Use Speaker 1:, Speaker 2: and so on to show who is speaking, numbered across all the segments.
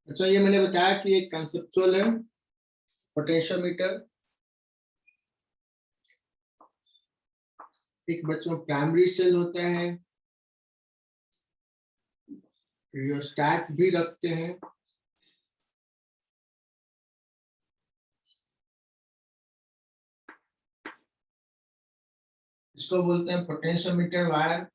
Speaker 1: अच्छा, ये मैंने बताया कि एक कंसेप्चुअल है पोटेंशियोमीटर। एक बच्चों प्राइमरी सेल होता है, रियोस्टैट भी रखते हैं। इसको बोलते हैं पोटेंशियोमीटर वायर।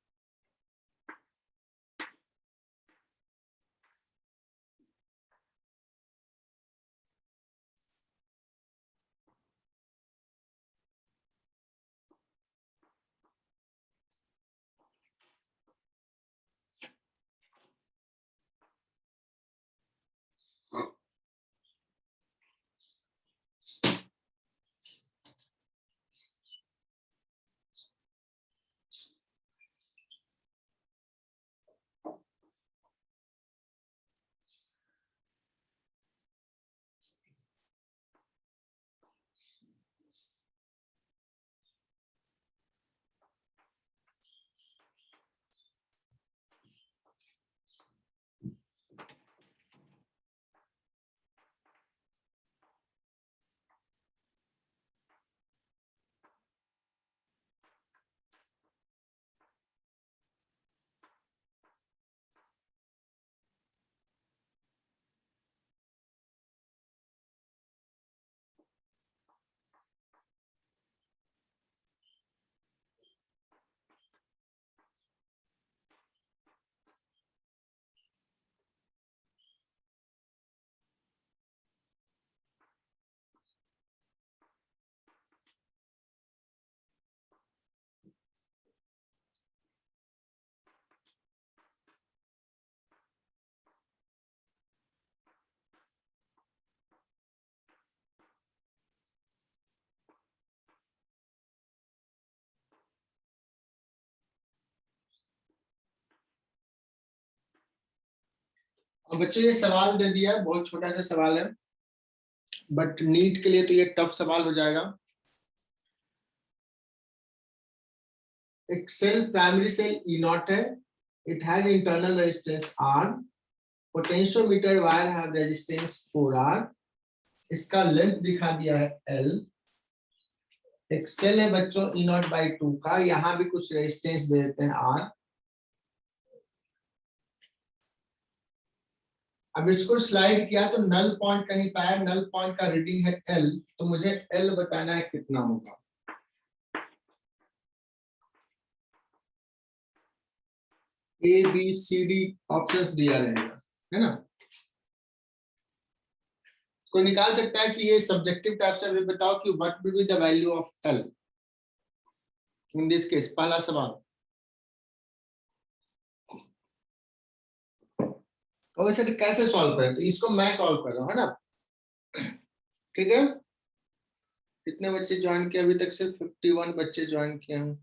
Speaker 1: अब बच्चों ये सवाल दे दिया, बहुत छोटा सा सवाल है, बट नीट के लिए तो ये टफ सवाल हो जाएगा। एक cell primary cell E naught है, it has internal resistance R, potentiometer wire have resistance 4R, इसका लेंथ दिखा दिया है L। एक सेल है बच्चों ई नॉट बाई 2 का, यहां भी कुछ रेजिस्टेंस दे देते हैं R। अब इसको स्लाइड किया तो नल पॉइंट कहीं पाया, नल पॉइंट का रीडिंग है L, तो मुझे L बताना है कितना होगा। A B C D options दिया रहेगा, है ना। कोई निकाल सकता है कि ये सब्जेक्टिव टाइप से भी बताओ कि what will be the value of L in this case. पहला सवाल तो वैसे कैसे सॉल्व करें, तो इसको मैं सॉल्व कर रहा हूं, है ना। ठीक है, कितने बच्चे ज्वाइन किए अभी तक? सिर्फ 51 बच्चे ज्वाइन किए हैं।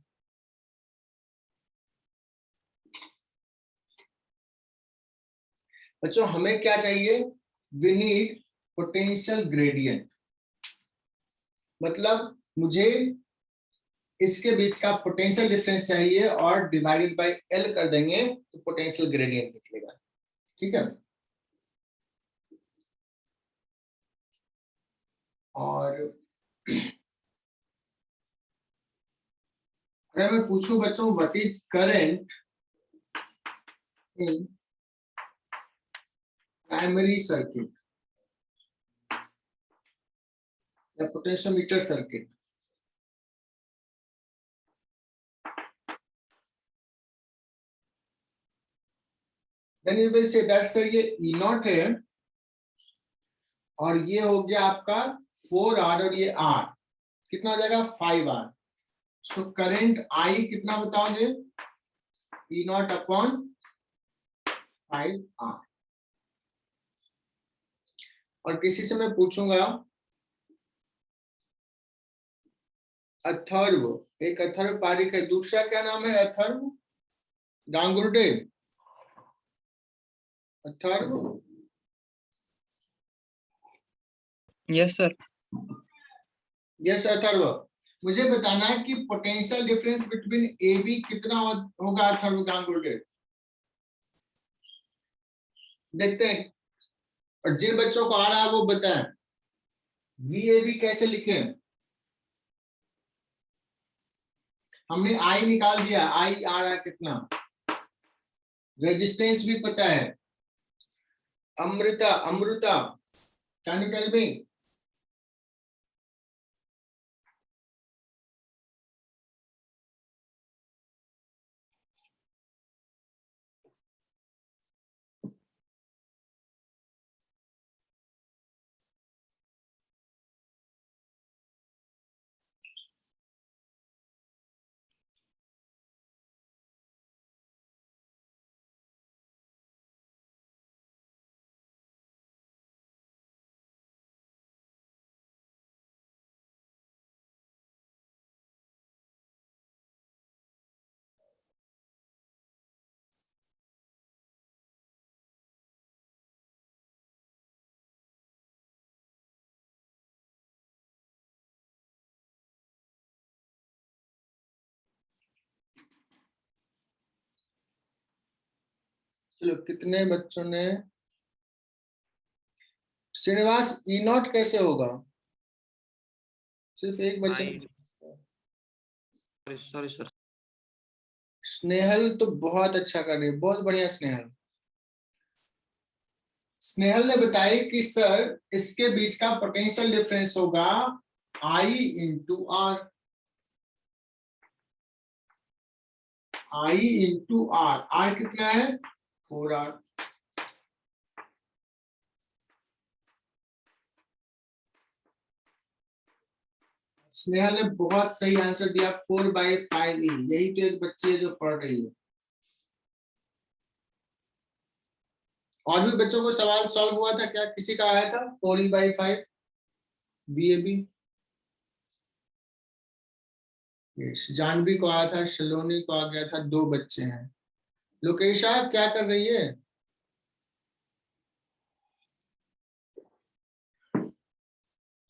Speaker 1: बच्चों हमें क्या चाहिए? वी नीड पोटेंशियल ग्रेडियंट, मतलब मुझे इसके बीच का पोटेंशियल डिफरेंस चाहिए और डिवाइडेड बाय L कर देंगे तो पोटेंशियल ग्रेडियंट निकलेगा। ठीक है, और अगर मैं पूछूं बच्चों what is current in primary circuit या potentiometer circuit, then you will say that sir ये ई नॉट है और ये हो गया आपका 4R और ये R, कितना हो जाएगा 5R। सो करंट I कितना बताओगे? ई नॉट अपॉन 5R। और किसी से मैं पूछूंगा अथर्व, एक अथर्व पारिक है, दूसरा क्या नाम है? Atharva Gangurde. Atharva,
Speaker 2: yes sir.
Speaker 1: Yes Atharva, मुझे बताना है कि potential difference between A B कितना होगा अथर्व गांगुर्डे। देखते हैं और जिन बच्चों को आ रहा है वो बताएं VAB कैसे लिखें। हमने आई निकाल दिया, आई आ रहा है कितना, रेजिस्टेंस भी पता है। Amrita, Amrita can you tell me? चलो कितने बच्चों ने, श्रीनिवास ई नॉट कैसे होगा? सिर्फ एक बच्चे ने।
Speaker 3: Sorry sir.
Speaker 1: स्नेहल तो बहुत अच्छा कर रही है, बहुत बढ़िया स्नेहल। स्नेहल ने बताई कि सर इसके बीच का पोटेंशियल डिफरेंस होगा I into R, I into R. R कितना है? 4R। स्नेहल ने बहुत सही आंसर दिया, 4/5E। यही तो एक बच्ची है जो पढ़ रही है। और भी बच्चों को सवाल सॉल्व हुआ था क्या? किसी का आया था 4E/5 VAB? जानवी को आया था, शलोनी को आ गया था, 2 बच्चे हैं। लोकेशा क्या कर रही है?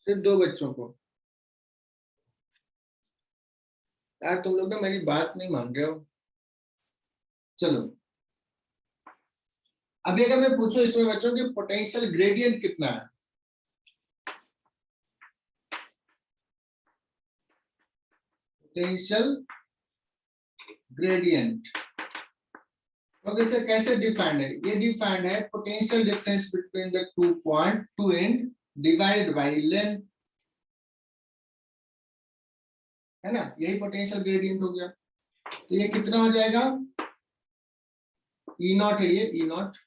Speaker 1: सिर्फ 2 बच्चों को। यार तुम लोग ना मेरी बात नहीं मान रहे हो। चलो अभी अगर मैं पूछूं इसमें बच्चों की पोटेंशियल ग्रेडियंट कितना है, पोटेंशियल ग्रेडियंट तो इसे कैसे डिफाइंड है? ये डिफाइंड है potential difference between the 2 point, 2 and divide by length, है ना? यही पोटेंशियल ग्रेडियंट हो गया। तो ये कितना हो जाएगा? E नॉट है ये, E not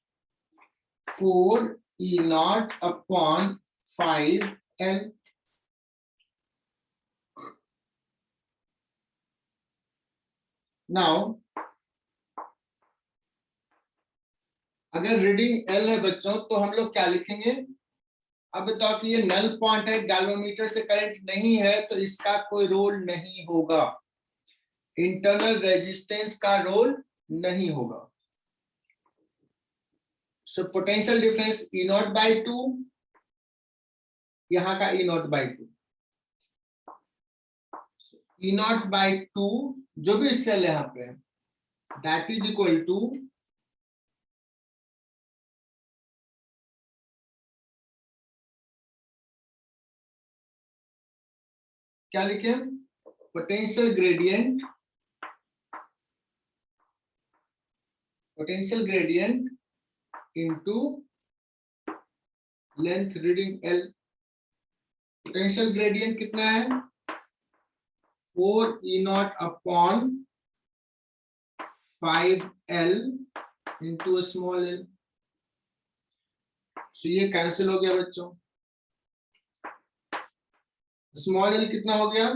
Speaker 1: 4E not upon 5L। Now अगर रीडिंग L है बच्चों तो हम लोग क्या लिखेंगे? अब बताओ कि ये नल पॉइंट है, गैल्वेमीटर से करंट नहीं है तो इसका कोई रोल नहीं होगा, इंटरनल रेजिस्टेंस का रोल नहीं होगा। So potential difference E nought by 2, यहां का E nought by 2, E nought by 2 जो भी सेल यहां पे, दैट इज इक्वल टू क्या लिखे? Potential gradient, potential gradient into length reading L। Potential gradient कितना है? 4E not upon 5L into small l। सो ये कैंसिल हो गया बच्चों। स्मॉल l कितना हो गया?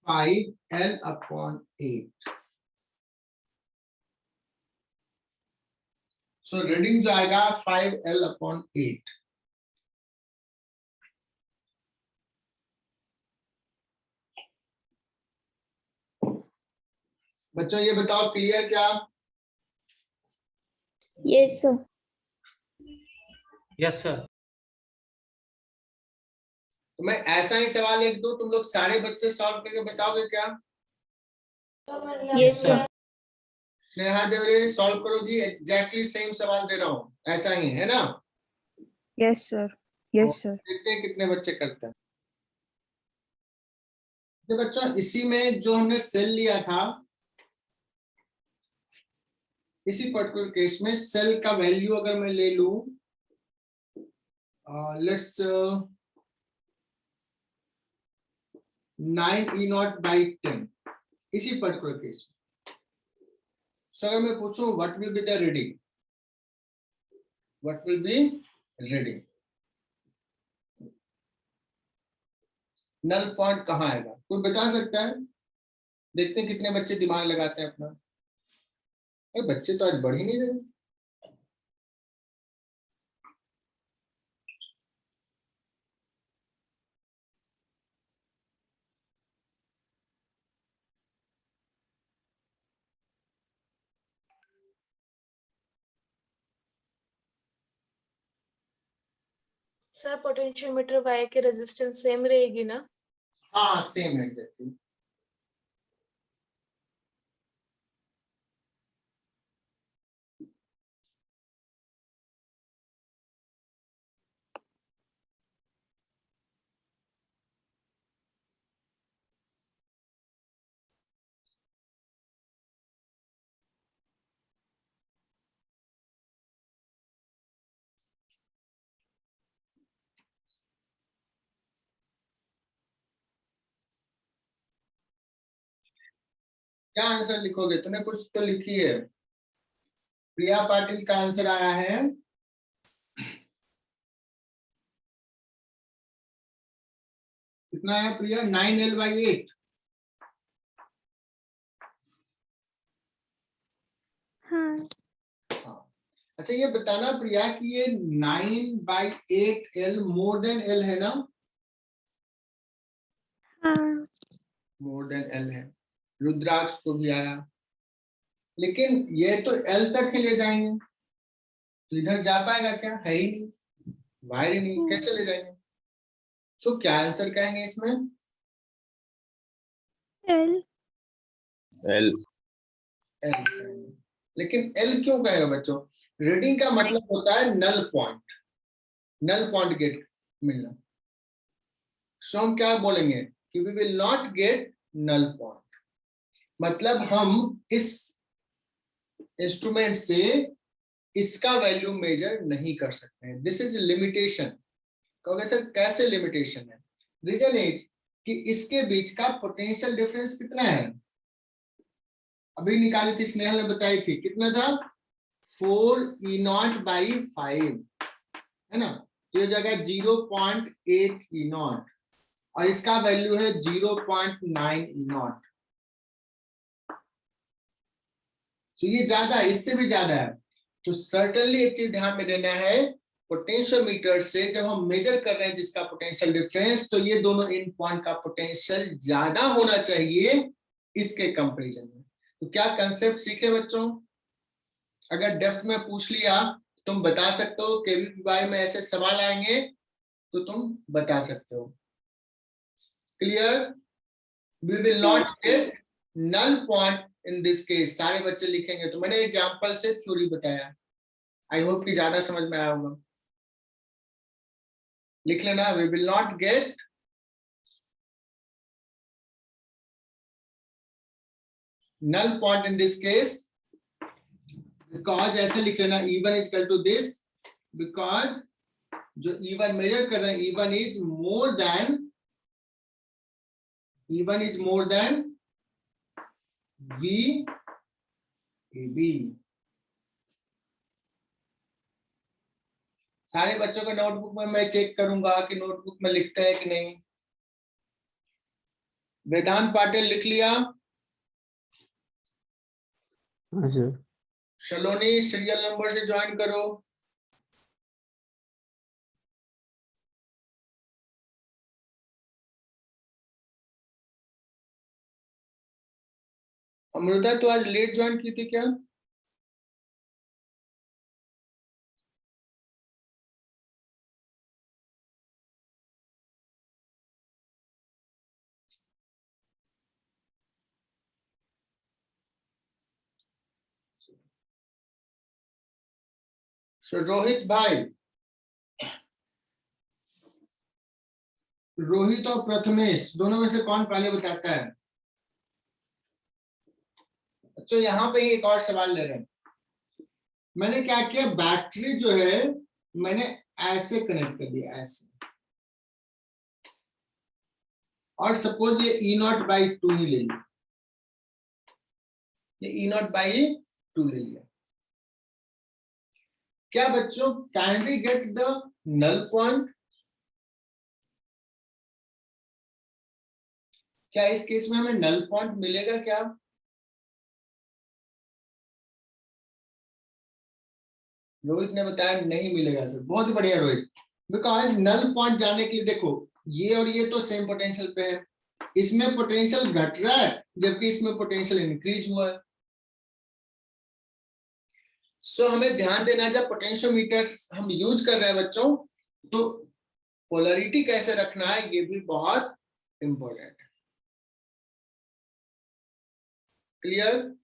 Speaker 1: 5L upon 8। सो रीडिंग जो आएगा 5L अपॉन 8। बच्चों ये बताओ क्लियर क्या?
Speaker 4: Yes sir.
Speaker 3: Yes sir.
Speaker 1: तो मैं ऐसा ही सवाल लिख दूं, तुम लोग सारे बच्चे सॉल्व करके बताओगे क्या?
Speaker 4: Yes sir.
Speaker 1: स्नेहा देवरे सॉल्व करो जी, एग्जैक्टली सेम सवाल दे रहा हूँ, ऐसा ही है ना?
Speaker 3: Yes sir, yes sir.
Speaker 1: देखते हैं कितने बच्चे करते हैं। तो बच्चों इसी में जो हमने सेल लिया था, इसी पर्टिकुलर केस में सेल का वैल्यू अगर मैं ले लूं, लेट्स 9E0/10, इसी पर्टिकुलर केस में। सो अगर मैं पूछूं what will be the reading, what will be reading, null point कहाँ आएगा, कोई बता सकता है? देखते हैं कितने बच्चे दिमाग लगाते हैं अपना। अरे बच्चे तो आज बढ़ ही नहीं रहे।
Speaker 4: सर पोटेंशियोमीटर वाई की रेजिस्टेंस सेम रहेगी ना?
Speaker 1: हाँ सेम है एग्जैक्टली। क्या आंसर लिखोगे? तूने कुछ तो लिखी है। प्रिया पाटिल का आंसर आया है कितना है प्रिया? 9L/8।
Speaker 3: हाँ।
Speaker 1: अच्छा ये बताना प्रिया कि ये 9/8L मोर देन L है ना?
Speaker 3: हाँ।
Speaker 1: मोर देन L है। रुद्राक्ष को भी आया, लेकिन ये तो L तक ही ले जाएंगे, तो इधर जा पाएगा क्या? है ही नहीं, वायर ही नहीं, कैसे ले जाएंगे? सो क्या आंसर कहेंगे इसमें?
Speaker 3: एल।
Speaker 5: एल।
Speaker 1: L कहेंगे। लेकिन L क्यों कहेगा बच्चों? रीडिंग का मतलब होता है null point, null point get मिलना। सो हम क्या बोलेंगे कि we will not get null point, मतलब हम इस इंस्ट्रूमेंट से इसका वैल्यू मेजर नहीं कर सकते हैं। This is limitation. कहोगे सर कैसे लिमिटेशन है? रीजन इज कि इसके बीच का पोटेंशियल डिफरेंस कितना है? अभी निकाली थी, स्नेहल ने बताई थी, कितना था? 4E0/5 है ना? तो ये जगह 0.8E0 और इसका वैल्यू है 0.9E0। तो ये ज्यादा है, इससे भी ज्यादा है। तो सर्टेनली एक चीज ध्यान में देना है, पोटेंशियोमीटर से जब हम मेजर कर रहे हैं जिसका पोटेंशियल डिफरेंस, तो ये दोनों इन पॉइंट का पोटेंशियल ज्यादा होना चाहिए इसके कंपैरिजन में। तो क्या कंसेप्ट सीखे बच्चों? अगर डेप्थ में पूछ लिया तुम बता सकते हो, केवीपीवाई में ऐसे सवाल आएंगे तो तुम बता सकते हो। Clear? We will not get null point in this case. सारे बच्चे लिखेंगे, तो मैंने एग्जांपल से थ्योरी बताया। आई होप कि ज्यादा समझ में आया होगा। लिख लेना, we will not get null point in this case because, ऐसे लिख लेना, E1 is equal to this because जो E1 मेजर कर रहे हैं, E1 is more than VAB। सारे बच्चों का नोटबुक में मैं चेक करूंगा कि नोटबुक में लिखते हैं कि नहीं। वेदांत पाटिल लिख लिया?
Speaker 5: हाँ सर।
Speaker 1: शलोनी सीरियल नंबर से ज्वाइन करो। अमृता तो आज लेट ज्वाइन की थी क्या? So रोहित भाई, रोहित और प्रथमेश दोनों में से कौन पहले बताता है? अच्छा यहाँ पे एक और सवाल ले रहे हैं। मैंने क्या किया, बैटरी जो है मैंने ऐसे कनेक्ट कर दिया, ऐसे, और सपोज ये E0/2 ही ले लिया, ये E0/2 ले लिया। क्या बच्चों, can we get the null point? क्या इस केस में हमें नल पॉइंट मिलेगा क्या? रोहित ने बताया नहीं मिलेगा सर। बहुत बढ़िया रोहित, बिकॉज नल पॉइंट जाने के लिए देखो, ये और ये तो सेम पोटेंशियल पे है, इसमें पोटेंशियल घट रहा है जबकि इसमें पोटेंशियल इंक्रीज हुआ है। सो हमें ध्यान देना, जब पोटेंशियोमीटर हम यूज कर रहे हैं बच्चों, तो पोलैरिटी कैसे रखना है ये भी बहुत इंपॉर्टेंट है। Clear?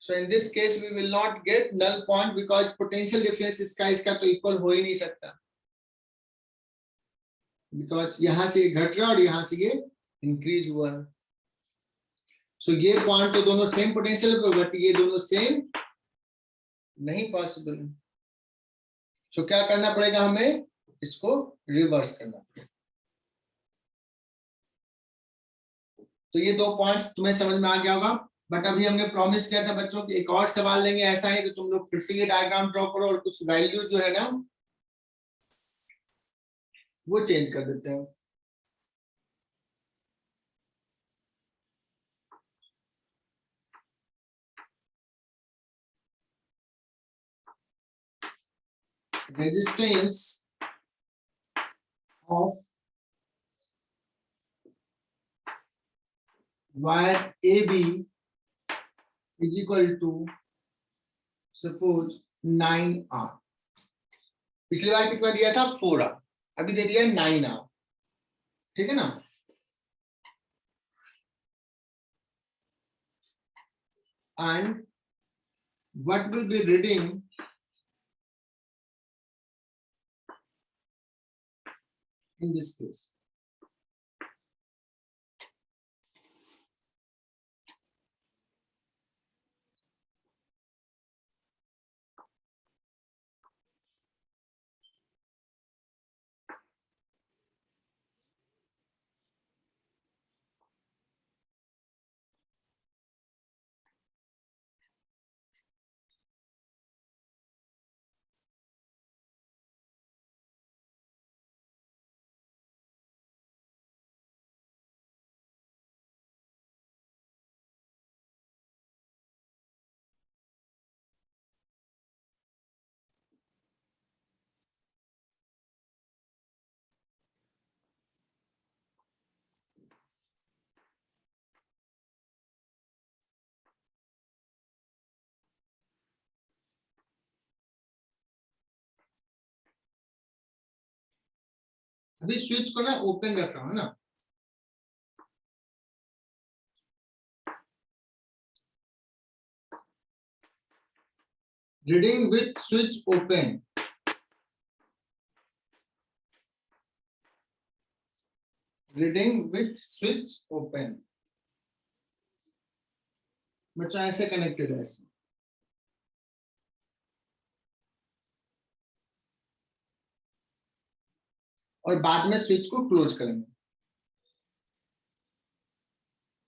Speaker 1: So in this case we will not get null point because potential difference इसका तो इक्वल हो ही नहीं सकता, because यहां से ये घट रहा और यहां से ये इंक्रीज हुआ है। सो ये पॉइंट तो दोनों सेम पोटेंशियल पे, बट ये दोनों सेम नहीं पॉसिबल। सो क्या करना पड़ेगा, हमें इसको रिवर्स करना पड़ेगा। तो ये दो पॉइंट्स तुम्हें समझ में आ गया होगा, बट अभी हमने प्रॉमिस किया था बच्चों कि एक और सवाल लेंगे, ऐसा है कि तुम लोग फिर से ये डायग्राम ड्रॉ करो और कुछ वैल्यू जो है ना वो चेंज कर देते हैं। Resistance of wire AB is equal to suppose 9R। पिछली बार कितना दिया था, 4R, अभी दे दिया 9R, ठीक है ना। And what will be reading in this case? अभी स्विच को ना ओपन रख रहा हूं ना, reading with switch open, reading with switch open. बच्चा ऐसे कनेक्टेड है, ऐसे और बाद में स्विच को क्लोज करेंगे।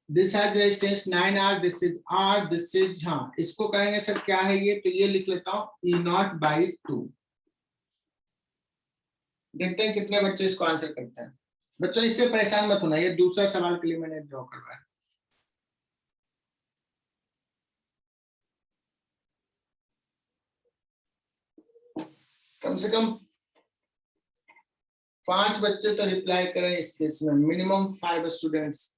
Speaker 1: This has resistance 9R, this is R, this is, हाँ इसको कहेंगे सर क्या है ये, तो ये लिख लेता हूं E0/2। देखते हैं कितने बच्चे इसको आंसर करते हैं। बच्चों इससे परेशान मत होना, ये दूसरा सवाल के लिए मैंने ड्रॉ करवाया। कम से कम 5 बच्चे तो रिप्लाई करें इस केस में, मिनिमम 5 स्टूडेंट्स।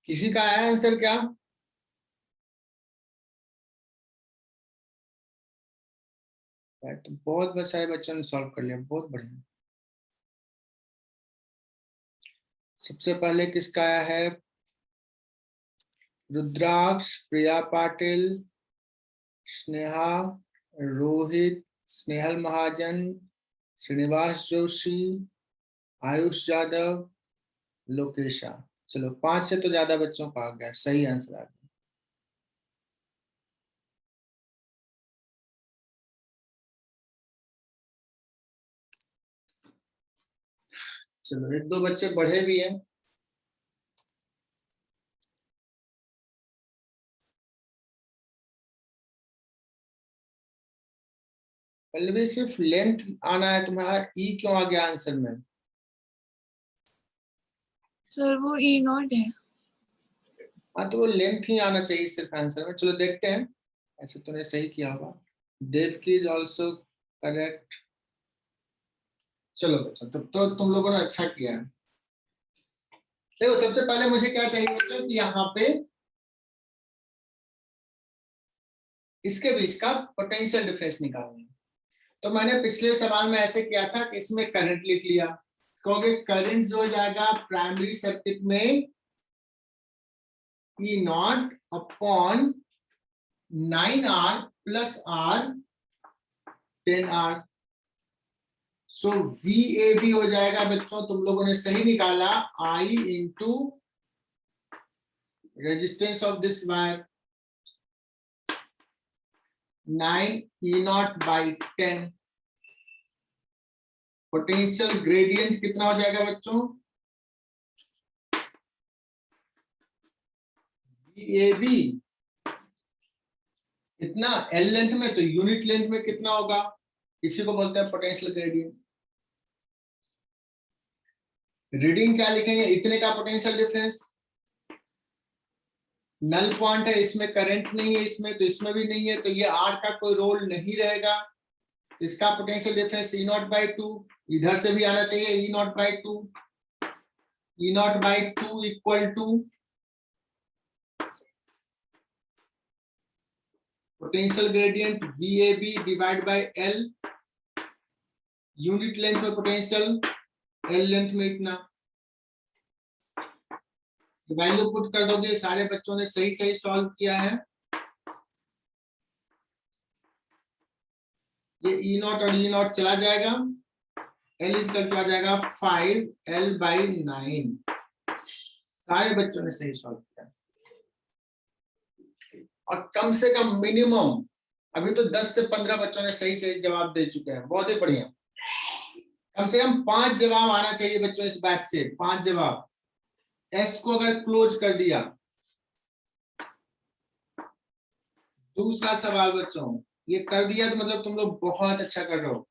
Speaker 1: किसी का आया आंसर क्या? तो बहुत सारे बच्चों ने सॉल्व कर लिया, बहुत बढ़िया। सबसे पहले किसका आया है? रुद्राक्ष, प्रिया पाटिल, स्नेहा, रोहित, स्नेहल महाजन, श्रीनिवास जोशी, आयुष यादव, लोकेशा। चलो 5 से तो ज्यादा बच्चों का आ गया, सही आंसर आ गया। चलो 1-2 बच्चे बढ़े भी हैं। पल्लवी सिर्फ लेंथ आना है तुम्हारा, ई क्यों आ गया आंसर में?
Speaker 4: सर वो ई नॉट है।
Speaker 1: हाँ तो वो लेंथ ही आना चाहिए सिर्फ आंसर में। चलो देखते हैं, ऐसे तूने सही किया होगा। देव की इज ऑल्सो करेक्ट। चलो बच्चों, तब तो तुम लोगों ने अच्छा किया है। देखो सबसे पहले मुझे क्या चाहिए बच्चों कि यहाँ पे इसके बीच का पोटेंशियल डिफरेंस निकालना है। तो मैंने पिछले सवाल में ऐसे किया था कि इसमें करंट लिख लिया, क्योंकि करंट जो हो जाएगा प्राइमरी सर्किट में E naught upon 9R plus R 10R। So VAB हो जाएगा बच्चों, तुम लोगों ने सही निकाला, I into resistance of this wire 9 E nought by 10। Potential gradient कितना हो जाएगा बच्चों? VAB इतना L लेंथ में, तो यूनिट लेंथ में कितना होगा? इसी को बोलते हैं पोटेंशियल ग्रेडियंट। रीडिंग क्या लिखेंगे? इतने का पोटेंशियल डिफरेंस। नल पॉइंट है, इसमें करंट नहीं है, इसमें तो इसमें भी नहीं है, तो ये R का कोई रोल नहीं रहेगा। इसका potential difference E nought by 2, इधर से भी आना चाहिए E nought by 2। E nought by 2 equal to potential gradient VAB divide by L। Unit length में पोटेंशियल, L लेंथ में इतना। वैल्यू पुट कर दोगे। सारे बच्चों ने सही सही सॉल्व किया है। ये ई नॉट और ई नॉट चला जाएगा, L इजकल टू आ जाएगा 5L/9। सारे बच्चों ने सही सॉल्व किया, और कम से कम मिनिमम अभी तो 10 से 15 बच्चों ने सही सही जवाब दे चुके हैं, बहुत ही बढ़िया। कम से कम 5 जवाब आना चाहिए बच्चों इस बैच से, 5 जवाब। S को अगर क्लोज कर दिया। दूसरा सवाल बच्चों, ये कर दिया तो मतलब तुम लोग बहुत अच्छा कर रहे हो।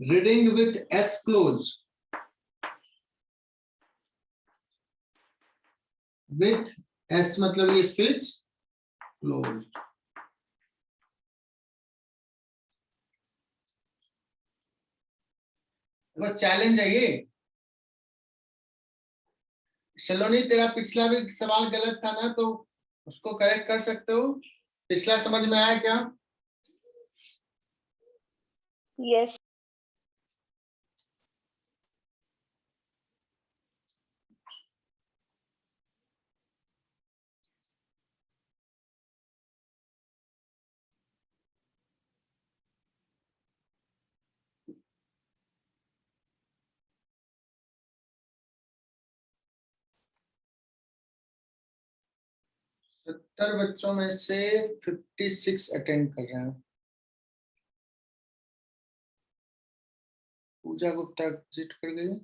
Speaker 1: Reading with S close, with S मतलब ये स्विच क्लोज। वो चैलेंज है ये। सलोनी तेरा पिछला भी सवाल गलत था ना, तो उसको करेक्ट कर सकते हो। पिछला समझ में आया क्या?
Speaker 4: यस।
Speaker 1: 70 बच्चों में से 56 अटेंड कर रहे हैं। पूजा गुप्ता एग्जिट कर गई।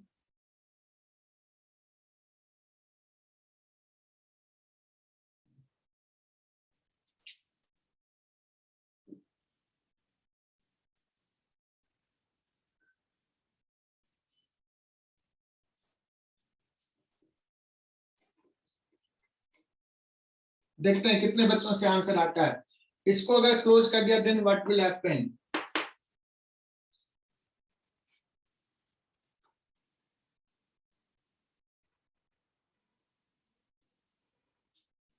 Speaker 1: देखते हैं कितने बच्चों से आंसर आता है। इसको अगर क्लोज कर दिया then what will happen?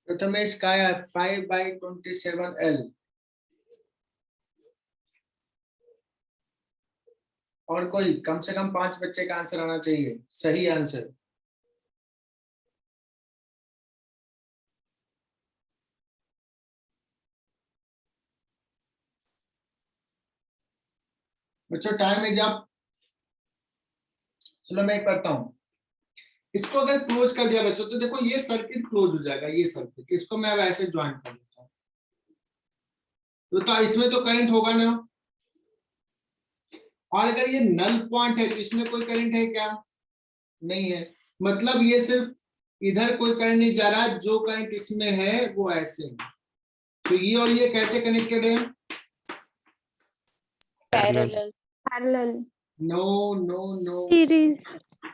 Speaker 1: Prathamesh का 5/27L। और कोई कम से कम 5 बच्चे का आंसर आना चाहिए, सही आंसर। बच्चों टाइम इज अप। चलो मैं करता हूं। इसको अगर क्लोज कर दिया बच्चों तो देखो ये सर्किट क्लोज हो जाएगा, ये सर्किट। इसको मैं अब ऐसे ज्वाइन कर देता हूं, तो इसमें तो करंट होगा ना। और अगर ये नल पॉइंट है तो इसमें कोई करंट है क्या? नहीं है। मतलब ये सिर्फ इधर कोई करंट नहीं जा रहा, जो करंट इसमें है वो ऐसे है। तो ये और ये कैसे कनेक्टेड है?
Speaker 4: Parallel.
Speaker 3: Parallel.
Speaker 1: No no no,
Speaker 3: Series.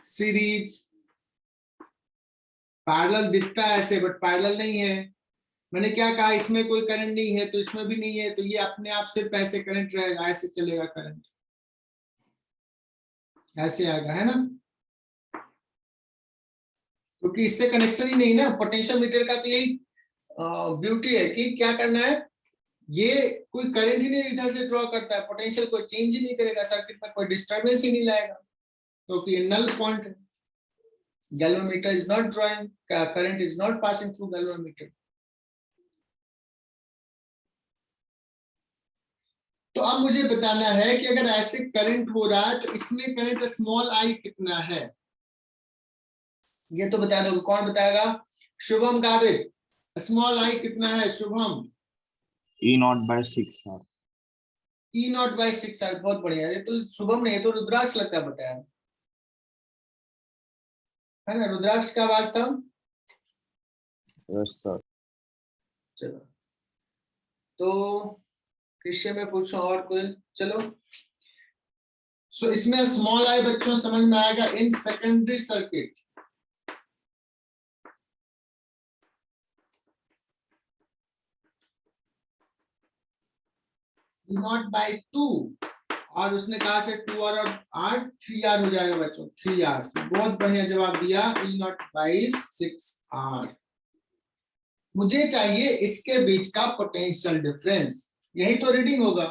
Speaker 1: Series. Parallel दिखता है ऐसे बट पैरेलल नहीं है। मैंने क्या कहा, इसमें कोई करंट नहीं है तो इसमें भी नहीं है, तो ये अपने आप सिर्फ ऐसे करंट रहेगा, ऐसे चलेगा करंट, ऐसे आएगा, है ना। क्योंकि इससे कनेक्शन ही नहीं ना। पोटेंशियल मीटर का तो यही ब्यूटी है कि क्या करना है, ये कोई करंट ही नहीं इधर से ड्रॉ करता है, पोटेंशियल कोई चेंज ही नहीं करेगा, सर्किट में कोई डिस्टर्बेंस ही नहीं लाएगा, क्योंकि ये नल पॉइंट है। Galvanometer is not drawing, current is not passing through galvanometer. तो अब मुझे बताना है कि अगर ऐसे करंट हो रहा है तो इसमें करंट स्मॉल आई कितना है, ये तो बता दो। कौन बताएगा? शुभम गावित, स्मॉल आई कितना है शुभम?
Speaker 5: E0/6 R।
Speaker 1: E0/6 बहुत बढ़िया। ये तो शुभम ने, ये तो रुद्राक्ष लगता है बताया, है ना। रुद्राक्ष का आवाज था।
Speaker 5: Yes sir.
Speaker 1: चलो तो कृष्य में पूछो और कोई। चलो सो इसमें स्मॉल आई बच्चों समझ में आएगा इन सेकेंडरी सर्किट। E0/2 और उसने कहा से 2R और R 3R हो जाएगा बच्चों, 3R। बहुत बढ़िया जवाब दिया, E0/6R। मुझे चाहिए इसके बीच का पोटेंशियल डिफरेंस, यही तो रीडिंग होगा।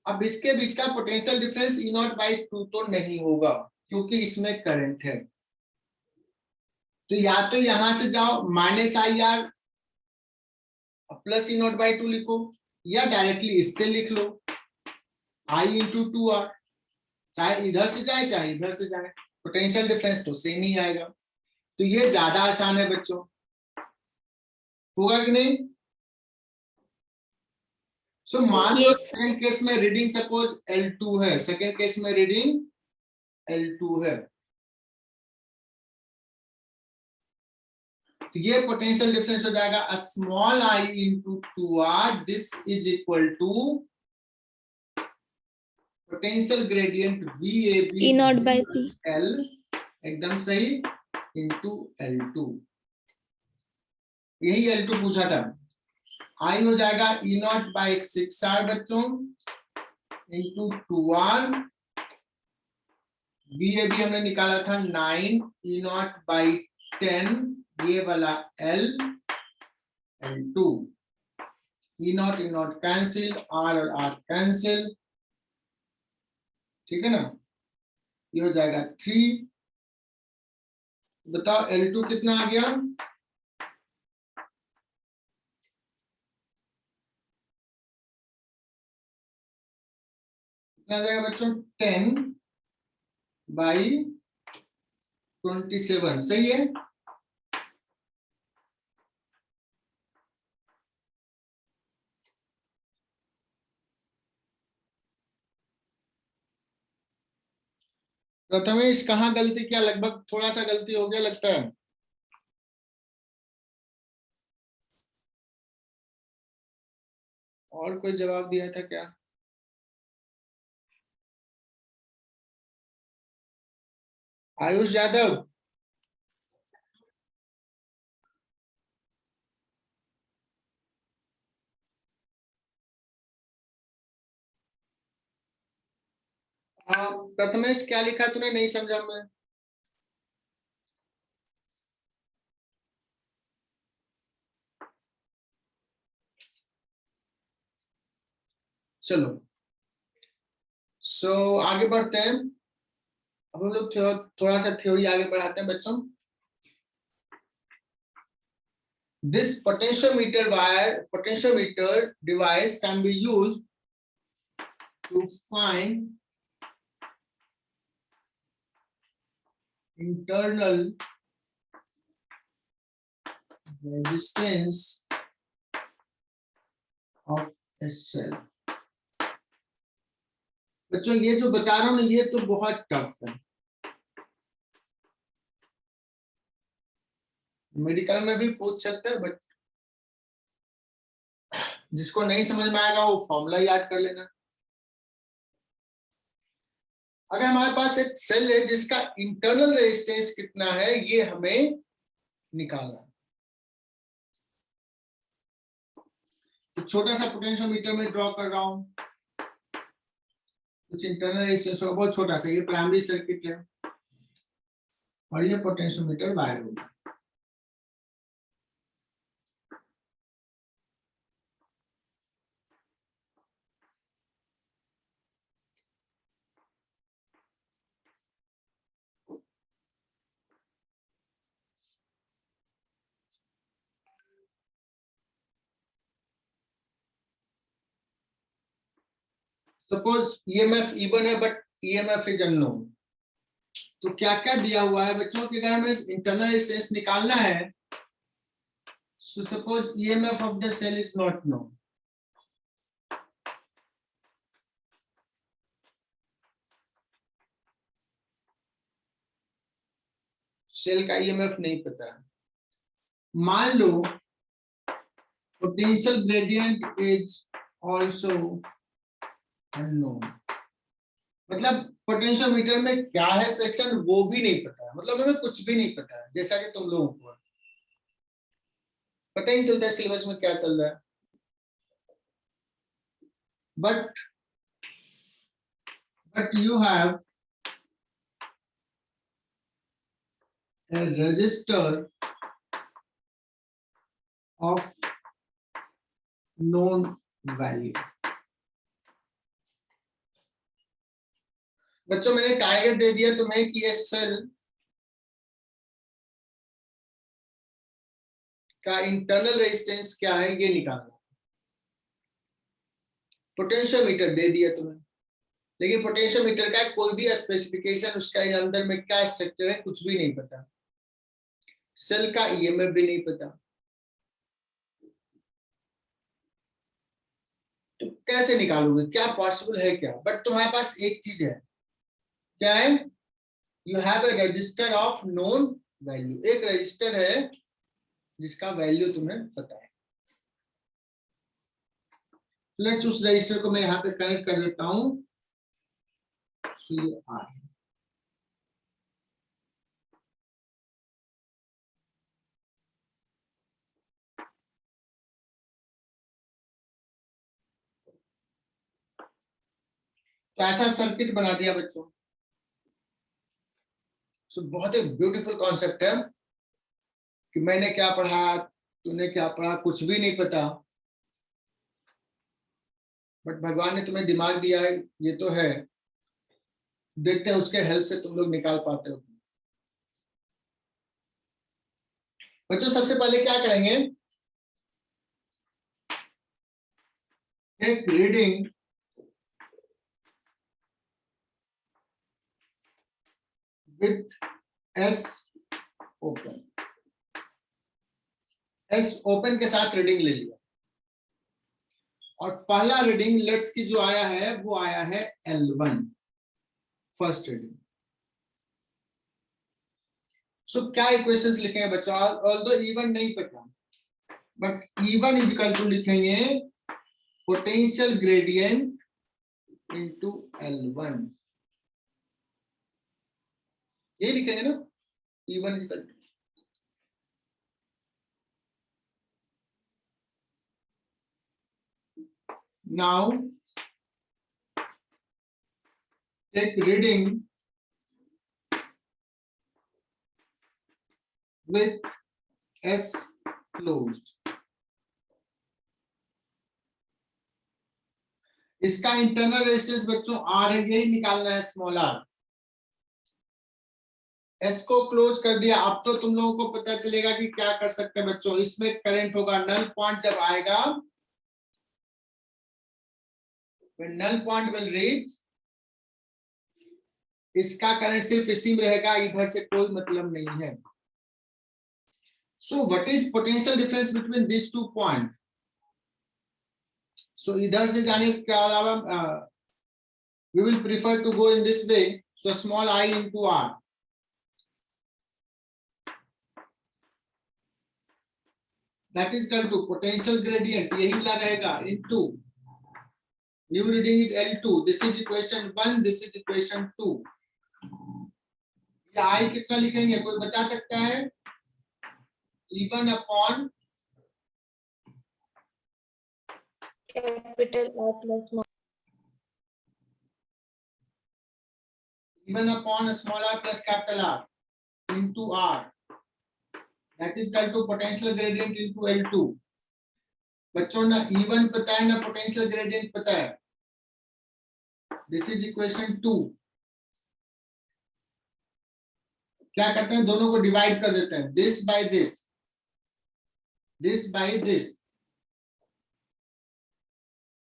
Speaker 1: अब इसके बीच का पोटेंशियल डिफरेंस E0/2 तो नहीं होगा क्योंकि इसमें करंट है। तो या तो यहां से जाओ -IR प्लस E0/2 लिखो, या डायरेक्टली इससे लिख लो I × 2R। चाहे इधर से जाए चाहे इधर से जाए, पोटेंशियल डिफरेंस तो सेम ही आएगा। तो ये ज्यादा आसान है बच्चों, होगा कि नहीं? सो मान लो सेकंड केस में रीडिंग सपोज L2 है, सेकंड केस में रीडिंग L2 है, तो ये पोटेंशियल डिफरेंस हो जाएगा small I × 2R। This is equal to potential gradient VAB
Speaker 3: E0/3.
Speaker 1: L, एकदम सही, इंटू L2। यही L2 पूछा था। I हो जाएगा E0/6R बच्चों इंटू 2R। VAB हमने निकाला था 9, E0/10 ये वाला L, L2। E0 cancel, R और R कैंसिल, ठीक है ना। ये हो जाएगा 3। बताओ L2 कितना आ गया? कितना आ जाएगा बच्चों? 10/27, सही है। प्रथमेश कहाँ गलती किया? लगभग थोड़ा सा गलती हो गया लगता है। और कोई जवाब दिया था क्या? आयुष यादव, हाँ प्रथमेश क्या लिखा तूने? नहीं समझा मैं। चलो सो आगे बढ़ते हैं। अब हम लोग थोड़ा सा थ्योरी आगे बढ़ाते हैं बच्चों। This potentiometer device can be used to find internal resistance of a cell। बच्चों ये जो बता रहा हूं ना, ये तो बहुत टफ है। मेडिकल में भी पूछ सकते हैं, बट जिसको नहीं समझ में आएगा वो फॉर्मूला याद कर लेना। अगर हमारे पास एक सेल है जिसका इंटरनल रेजिस्टेंस कितना है, ये हमें निकालना है। तो छोटा सा पोटेंशियोमीटर में ड्रॉ कर रहा हूं, कुछ इंटरनल रेजिस्टेंस होगा, बहुत छोटा सा। ये प्राइमरी सर्किट है और ये पोटेंशियोमीटर वायर होगा। सपोज ईएमएफ इवन है बट ईएमएफ इज अननोन। तो क्या क्या दिया हुआ है बच्चों कि अगर हमें इंटरनल रेजिस्टेंस निकालना है, so suppose EMF of the cell is not known। Cell का ईएमएफ नहीं पता है। मान लो potential gradient is also unknown, मतलब पोटेंशियोमीटर में क्या है सेक्शन वो भी नहीं पता है, मतलब हमें कुछ भी नहीं पता है। जैसा कि तुम लोगों को पता ही नहीं चलता है सिलेबस में क्या चल रहा है। but you have a register of known value। बच्चों मैंने टारगेट दे दिया तुम्हें कि ये सेल का इंटरनल रेजिस्टेंस क्या है ये निकालना। पोटेंशियोमीटर दे दिया तुम्हें, लेकिन पोटेंशियोमीटर का कोई भी स्पेसिफिकेशन, उसका अंदर में क्या स्ट्रक्चर है कुछ भी नहीं पता। सेल का ईएमएफ भी नहीं पता। तो कैसे निकालोगे, क्या पॉसिबल है क्या? बट तुम्हारे पास एक चीज है, क्या है? You have a register of known value. एक रजिस्टर है जिसका वैल्यू तुम्हें पता है। लेट्स उस रजिस्टर को मैं यहाँ पे कनेक्ट कर देता हूं। तो ऐसा सर्किट बना दिया बच्चों। सो बहुत ही ब्यूटीफुल कॉन्सेप्ट है कि मैंने क्या पढ़ा, तूने क्या पढ़ा, कुछ भी नहीं पता, बट भगवान ने तुम्हें दिमाग दिया है, ये तो है। देखते हैं उसके हेल्प से तुम लोग निकाल पाते हो। बच्चों सबसे पहले क्या करेंगे, एक reading with S open. S open के साथ रीडिंग ले लिया और पहला रीडिंग लेट्स की जो आया है वो आया है L1, फर्स्ट रीडिंग। सो क्या इक्वेशंस लिखेंगे बच्चों? ऑल्दो E1 नहीं पता, but E1 is equal to लिखेंगे पोटेंशियल ग्रेडियंट इनटू L1, ये लिखेंगे ना। E1 is equal to, now take reading with S closed। इसका इंटरनल रेजिस्टेंस बच्चों आर है, यही निकालना है स्मॉल आर। एस को क्लोज कर दिया। अब तो तुम लोगों को पता चलेगा कि क्या कर सकते हैं बच्चों। इसमें करंट होगा, नल पॉइंट जब आएगा, when null point will reach, इसका करंट सिर्फ इसी में रहेगा, इधर से कोई मतलब नहीं है। So what is potential difference between this two point? So इधर से जाने के अलावा we will prefer to go in this way, so small I into r, that is equal to potential gradient, यही वाला रहेगा, into new reading is L2, this is equation 1, this is equation 2। या I कितना लिखेंगे, कोई बता सकता है? E1 upon
Speaker 4: capital R plus small.
Speaker 1: E1 upon small r plus capital R into R, that is equal to potential gradient into L2। बच्चों ना E1 पता है ना पोटेंशियल ग्रेडियंट पता है। This is equation 2। क्या करते हैं, दोनों को डिवाइड कर देते हैं, this by this, this by this,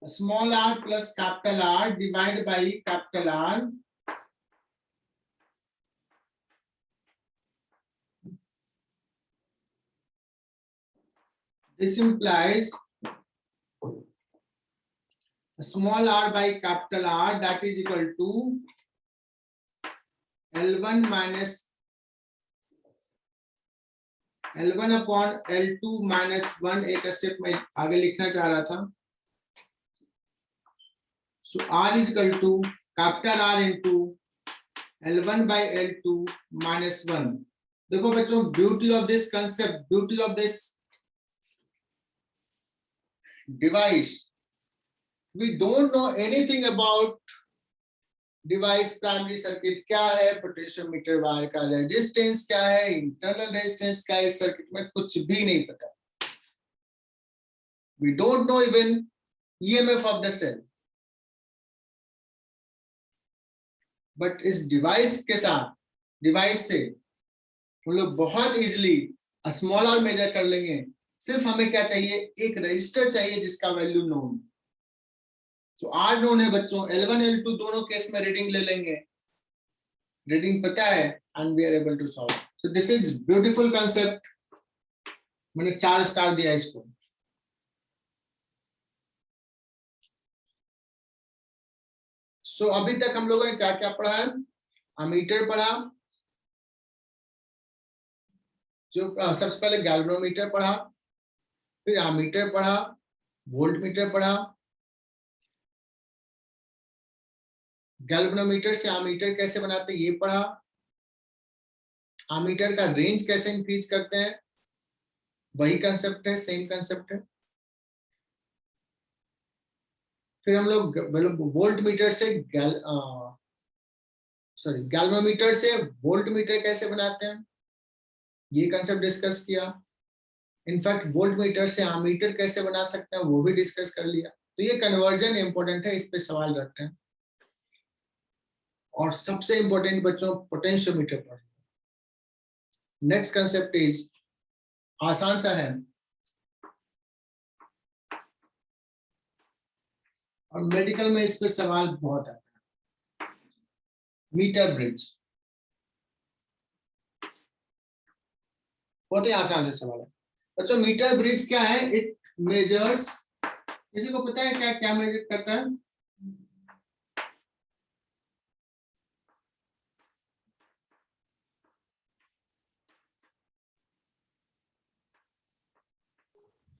Speaker 1: small r plus capital R divide by capital R, this implies small r by capital R, that is equal to L1 minus L1 upon L2 minus 1। एक step में आगे लिखना चाह रहा था। So R is equal to capital R into L1 by L2 minus 1। देखो बच्चों, beauty of this concept, beauty of this device, we don't know anything about device, primary circuit क्या है, पोटेंशियोमीटर वायर का रेजिस्टेंस क्या है, internal resistance क्या है, इस सर्किट में कुछ भी नहीं पता। We don't know even EMF of the cell. But इस डिवाइस के साथ, डिवाइस से हम लोग बहुत इजीली स्मॉल आर मेजर कर लेंगे। सिर्फ हमें क्या चाहिए, एक रजिस्टर चाहिए जिसका वैल्यू नोन। तो आर नोन है बच्चों, L1 L2 दोनों केस में रीडिंग ले लेंगे, रीडिंग पता है, and we are able to solve. So this is beautiful concept. मैंने 4 स्टार दिया इसको। सो अभी तक हम लोगों ने क्या क्या पढ़ा है? अमीटर पढ़ा, जो सबसे पहले गैल्वेनोमीटर पढ़ा, फिर अमीटर पढ़ा, वोल्ट मीटर पढ़ा, गैल्वेनोमीटर से अमीटर कैसे बनाते हैं ये पढ़ा, अमीटर का रेंज कैसे इंक्रीज करते हैं, वही कंसेप्ट है, सेम कंसेप्ट है। फिर हम लोग वोल्ट मीटर से गैल्वेनोमीटर से वोल्ट मीटर कैसे बनाते हैं ये कंसेप्ट डिस्कस किया। इनफैक्ट वोल्ट मीटर से अमीटर कैसे बना सकते हैं वो भी डिस्कस कर लिया। तो ये कन्वर्जन इंपॉर्टेंट है, इस पे सवाल रहते हैं। और सबसे इंपॉर्टेंट बच्चों पोटेंशियोमीटर पर। नेक्स्ट कंसेप्ट इज आसान सा है और मेडिकल में इस पे सवाल बहुत आता है। मीटर ब्रिज बहुत ही आसान से सवाल है बच्चों। मीटर ब्रिज क्या है? इट मेजर्स, किसी को पता है क्या क्या मेजर करता है?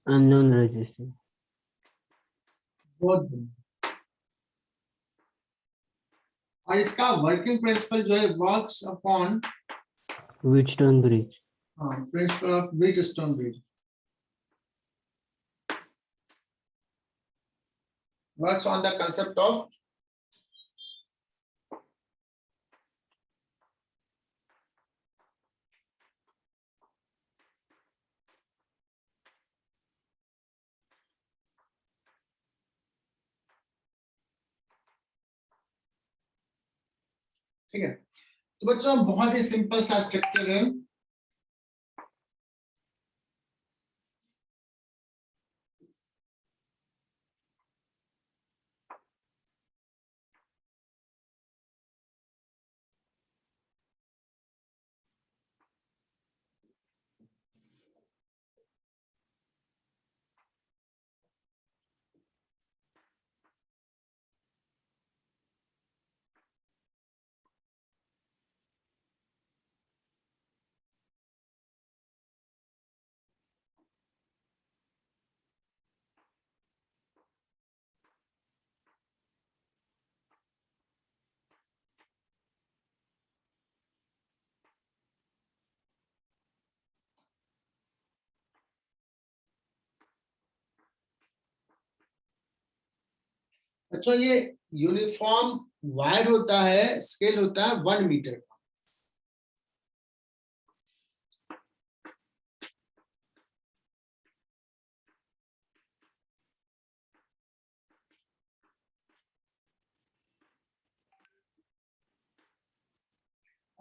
Speaker 6: unknown resistance,
Speaker 1: बहुत बढ़िया। और इसका वर्किंग प्रिंसिपल जो है works upon
Speaker 6: Wheatstone bridge,
Speaker 1: principle of Wheatstone bridge, works on the concept of ठीक है, तो बच्चों बहुत ही सिंपल सा स्ट्रक्चर है। बच्चों ये यूनिफॉर्म वायर होता है, स्केल होता है 1 मीटर का।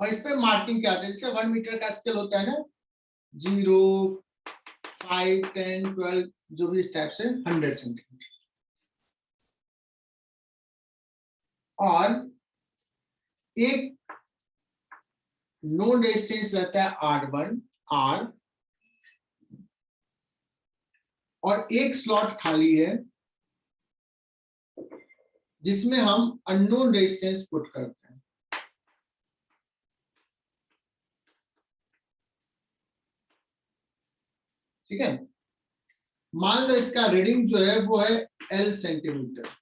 Speaker 1: और इस पे मार्किंग क्या आती है, जैसे 1 मीटर का स्केल होता है ना, 0, 5, 10, 12, जो भी इस टाइप से 100 सेंटीमीटर। और एक नोन रेजिस्टेंस रहता है R1 R, और एक स्लॉट खाली है जिसमें हम अननोन रेजिस्टेंस पुट करते हैं। ठीक है, मान लो इसका रीडिंग जो है वो है L सेंटीमीटर।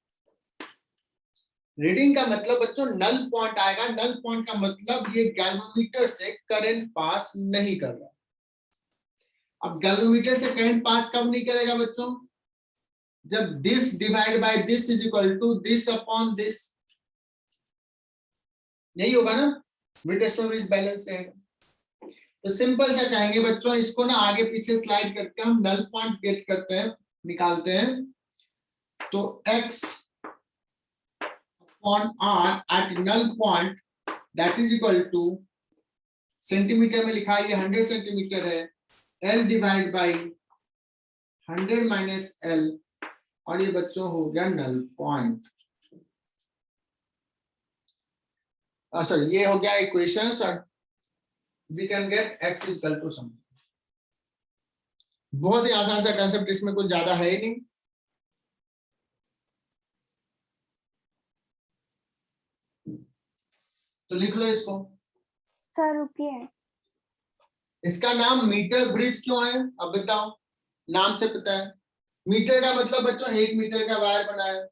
Speaker 1: रीडिंग का मतलब बच्चों नल पॉइंट आएगा, नल पॉइंट का मतलब ये गैल्वेनोमीटर से करंट पास नहीं कर रहा। अब गैल्वेनोमीटर से करंट पास कब नहीं करेगा बच्चों, जब this divide by this is equal to this upon this, यही होगा ना, विटस्टोन ब्रिज बैलेंस रहेगा। तो सिंपल सा कहेंगे बच्चों, इसको ना आगे पीछे स्लाइड करके हम नल पॉइंट गेट करते हैं, निकालते हैं। तो x upon r at null point that is equal to, centimetre में लिखा है ये 100 सेंटीमीटर है, L divide by 100 minus L, और ये बच्चों हो गया नल पॉइंट। सॉरी, ये हो गया इक्वेशंस, और we can get x is equal to something. बहुत ही आसान सा कंसेप्ट, इसमें कुछ ज्यादा है ही नहीं। तो लिख लो इसको।
Speaker 3: सर रुकिए।
Speaker 1: इसका नाम मीटर ब्रिज क्यों है, अब बताओ, नाम से पता है। मीटर का मतलब बच्चों 1 मीटर का वायर बना है।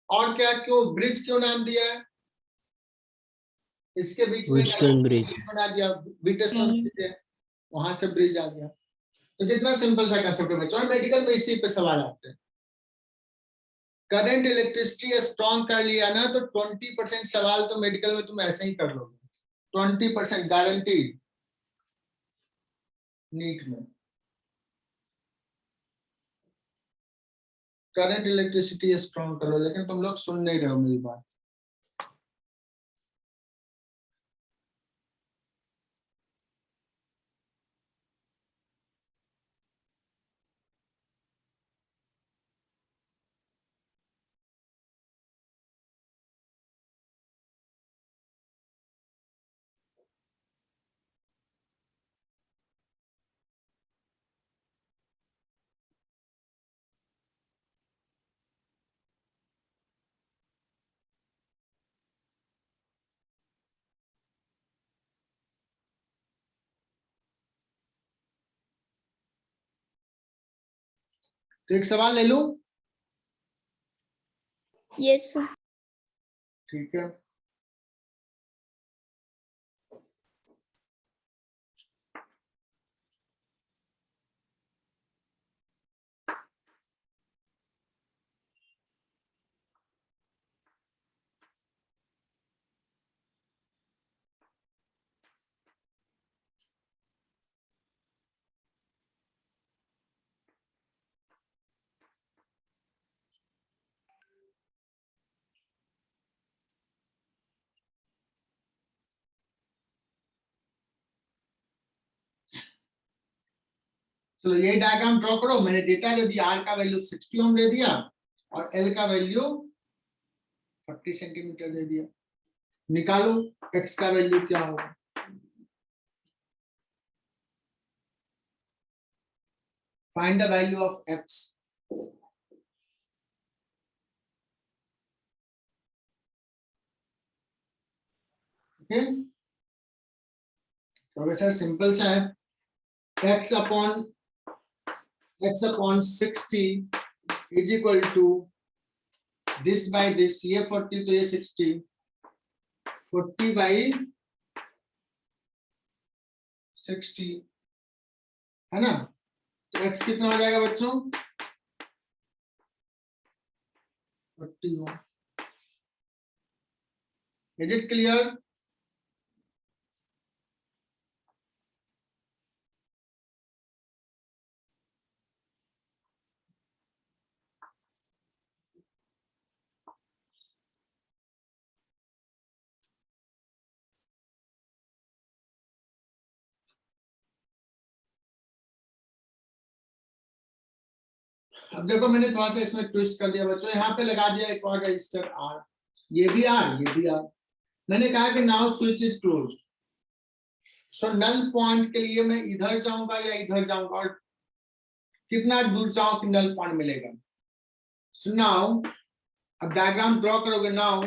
Speaker 1: और क्या, क्यों ब्रिज क्यों नाम दिया है, इसके बीच में
Speaker 6: Wheatstone bridge.
Speaker 1: ब्रिज बना दिया, व्हीटस्टोन ब्रिज है, वहां से ब्रिज आ गया। तो कितना सिंपल सा कंसेप्ट है बच्चों, और मेडिकल में इसी पे सवाल आते हैं। करंट इलेक्ट्रिसिटी स्ट्रॉन्ग कर लिया ना, तो 20% सवाल तो मेडिकल में तुम ऐसे ही कर लोगे, 20% गारंटीड नीट में। करंट इलेक्ट्रिसिटी स्ट्रॉन्ग करो, लेकिन तुम लोग सुन नहीं रहे हो मेरी बात। तो एक सवाल ले लूं,
Speaker 3: यस सर।
Speaker 1: ठीक है। चलो ये डायग्राम ड्रॉ करो। मैंने डेटा दे दिया, आर का वैल्यू 60 ओम दे दिया और एल का वैल्यू 40 सेंटीमीटर दे दिया। निकालो एक्स का वैल्यू क्या होगा। Find the value of x. Okay, professor simple सा है। x upon 60 is equal to this by this, ये 40 तो ये 60, 40 बाई 60 है ना। तो x कितना हो जाएगा बच्चों, 40 हो। Is it clear? अब देखो मैंने थोड़ा सा इसमें ट्विस्ट कर दिया बच्चों, यहाँ पे लगा दिया एक और रजिस्टर R, ये भी R, ये भी R। मैंने कहा कि now switch is closed, so null point के लिए मैं इधर जाऊंगा या इधर जाऊंगा और कितना दूर जाऊं कि नल पॉइंट मिलेगा। सो नाउ अब डायग्राम ड्रॉ करोगे। Now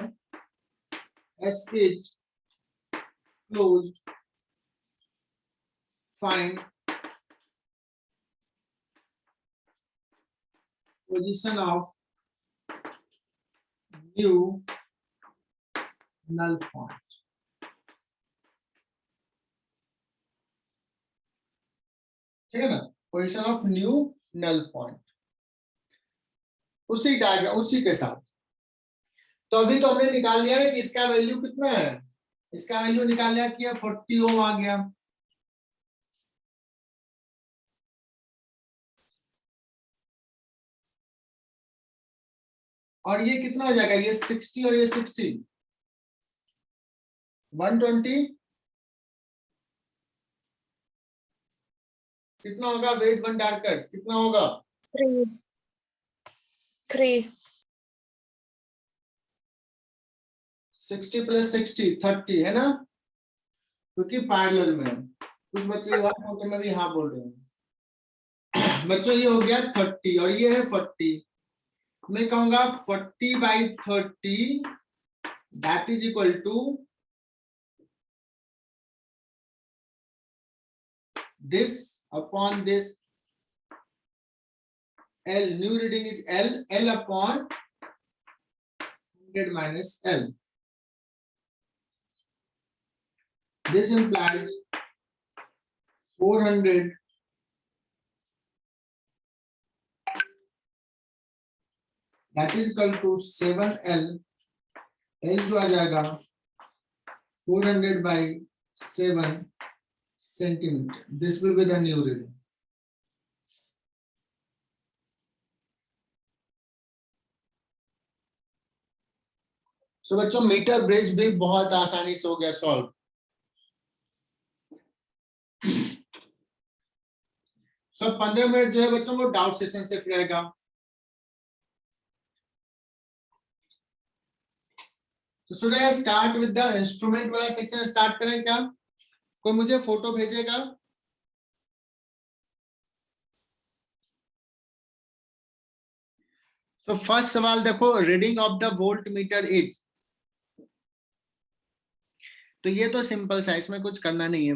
Speaker 1: S is closed, find position of new null point। ठीक है ना, position of new null point. उसी डायग्राम उसी के साथ। तो अभी तो हमने निकाल लिया है कि इसका वैल्यू कितना है, इसका वैल्यू निकाल लिया कि 40 ओम आ गया। और ये कितना हो जाएगा, ये 60 और ये 60, 120 कितना होगा वेट भंडारकर, कितना होगा
Speaker 4: 3
Speaker 1: 60 प्लस 60 30 है ना, क्योंकि पैरेलल में कुछ बच्चे होते में भी हाँ बोल रहे हैं। बच्चों ये हो गया 30 और ये है 40। मैं कहूंगा 40 by 30 that is equal to this upon this. L new reading is L upon 100 minus L। This implies 400 that is equal to 7L। L जो आ जाएगा 400 by 7 centimeter। This will be the new reading। So बच्चों metre bridge भी बहुत आसानी से हो गया solve. सो 15 minute जो है बच्चों को डाउट सेशन से रहेगा। तो should I start with the instrument वाला सेक्शन स्टार्ट करें क्या? कोई मुझे फोटो भेजेगा? तो फर्स्ट सवाल देखो, reading of the volt meter is. तो ये तो सिंपल सा, इसमें कुछ करना नहीं है।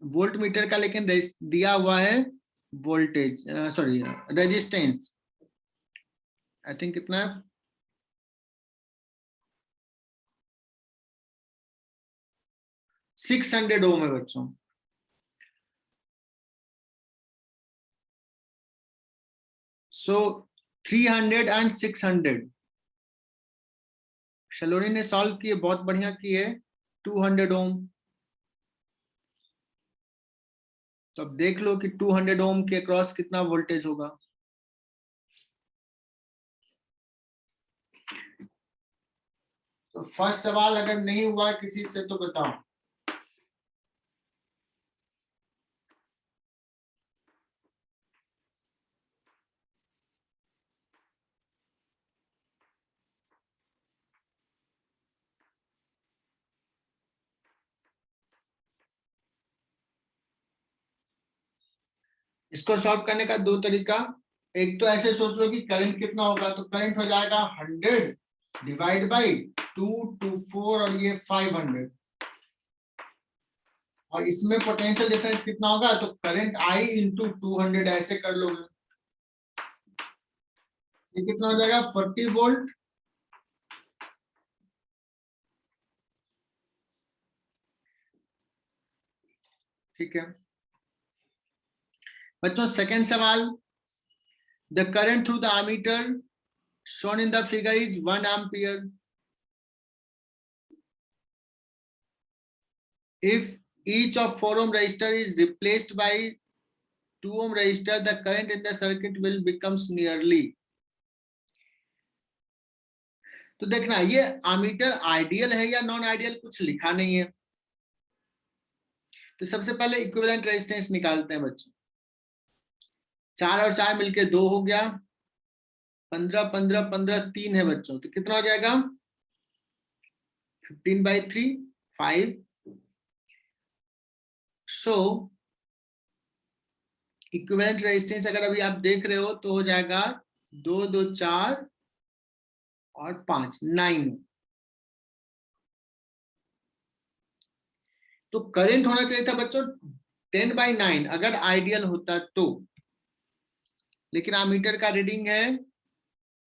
Speaker 1: वोल्ट मीटर का लेकिन दिया हुआ है voltage, sorry resistance, I think कितना है 600 ओम है बच्चों। सो 300 एंड 600 शलोनी ने सॉल्व किए, बहुत बढ़िया किए। 200 ओम। तो अब देख लो कि 200 ओम के अक्रॉस कितना वोल्टेज होगा। तो फर्स्ट सवाल अगर नहीं हुआ किसी से तो बताओ। इसको सॉल्व करने का दो तरीका, एक तो ऐसे सोच लो कि करंट कितना होगा, तो करंट हो जाएगा 100 डिवाइड बाई 2 to 4 और ये 500, और इसमें पोटेंशियल डिफरेंस कितना होगा, तो करंट आई इंटू 200 ऐसे कर लोगे, ये कितना हो जाएगा 40 वोल्ट। ठीक है बच्चों, सेकंड सवाल, the current through the ammeter shown in the figure is 1 ampere. If each of 4 ohm resistor is replaced by 2 ohm resistor, the current in the circuit will becomes nearly. तो देखना ये ammeter ideal है या non ideal, कुछ लिखा नहीं है। तो सबसे पहले इक्विवेलेंट रेजिस्टेंस निकालते हैं बच्चों, 4 और 4 मिलके 2 हो गया, 15 15 15 3 है बच्चों, तो कितना हो जाएगा 15/3 5। सो इक्विवेलेंट रेजिस्टेंस अगर अभी आप देख रहे हो तो हो जाएगा 2 2 4 और 5 9। तो करंट होना चाहिए था बच्चों 10/9 अगर आइडियल होता तो, लेकिन एमीटर का रीडिंग है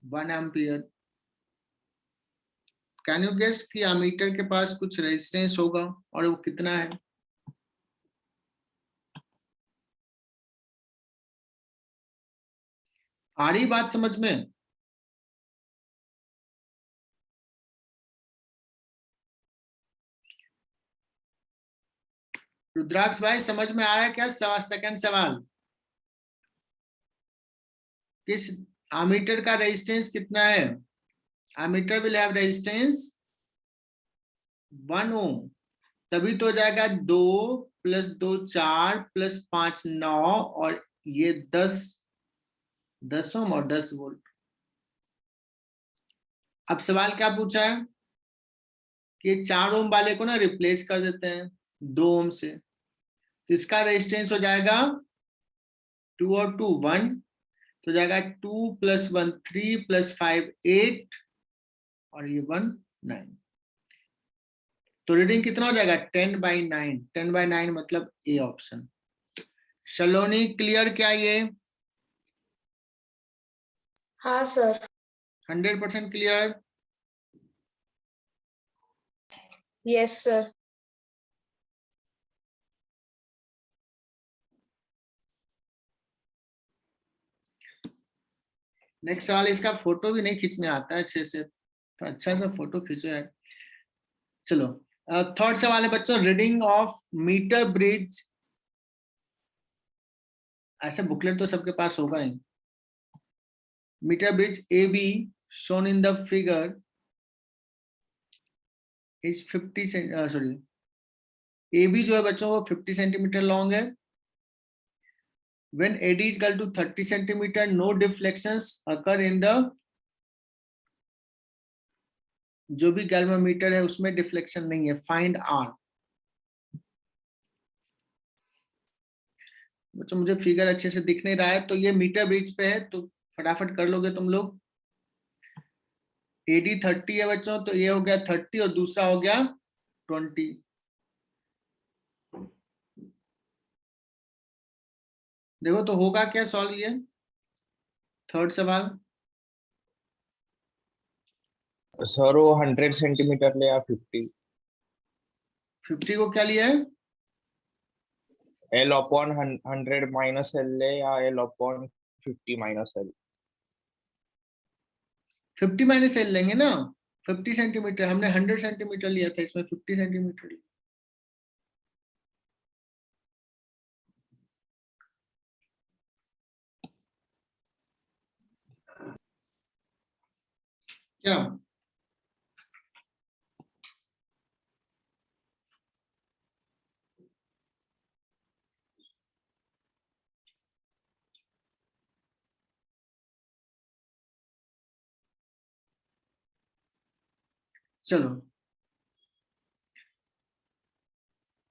Speaker 1: 1 एम्पियर। कैन यू गेस कि एमीटर के पास कुछ रेजिस्टेंस होगा और वो कितना है? आ रही बात समझ में? रुद्राक्ष भाई समझ में आ रहा है क्या सेकंड सवाल? किस एमीटर का रेजिस्टेंस कितना है? एमीटर विल हैव रेजिस्टेंस 1 ओम, तभी तो हो जाएगा 2 + 2 4 + 5 9 और ये 10 ओम और 10 वोल्ट। अब सवाल क्या पूछा है कि 4 ओम वाले को ना रिप्लेस कर देते हैं 2 ओम से, तो इसका रेजिस्टेंस हो जाएगा 2 और 2 1, तो जाएगा 2 + 1 3 + 5 8 और ये 1 9। तो रीडिंग कितना हो जाएगा 10/9। 10/9 मतलब ए ऑप्शन। शलोनी क्लियर क्या ये?
Speaker 4: हाँ sir.
Speaker 1: 100% clear?
Speaker 4: Yes sir.
Speaker 1: Next सवाल, इसका फोटो भी नहीं खींचने आता है अच्छे से, तो अच्छा सा फोटो खींचो यार। चलो थर्ड सवाल है बच्चों, रीडिंग ऑफ मीटर ब्रिज। ऐसे बुकलेट तो सबके पास होगा ही। Meter bridge A B shown in the figure is 50 sorry, A B जो है बच्चों वो 50 सेंटीमीटर लॉन्ग है। When AD is equal to 30 centimeter, no deflections occur in the, जो भी गैल्वेनोमीटर है उसमें डिफ्लेक्शन नहीं है। Find R। बच्चों मुझे फिगर अच्छे से दिख नहीं रहा है, तो ये मीटर ब्रिज पे है, तो फटाफट कर लोगे तुम लोग। AD 30 है बच्चों, तो ये हो गया 30 और दूसरा हो गया 20। देखो तो होगा क्या सॉल्व ये थर्ड सवाल?
Speaker 5: सर वो 100 सेंटीमीटर ले या 50?
Speaker 1: 50 को क्या लिया है?
Speaker 5: L/100 माइनस L ले या L/50 minus L?
Speaker 1: 50 minus L लेंगे ना। 50 सेंटीमीटर, हमने 100 सेंटीमीटर लिया था, इसमें 50 सेंटीमीटर लिया। क्या चलो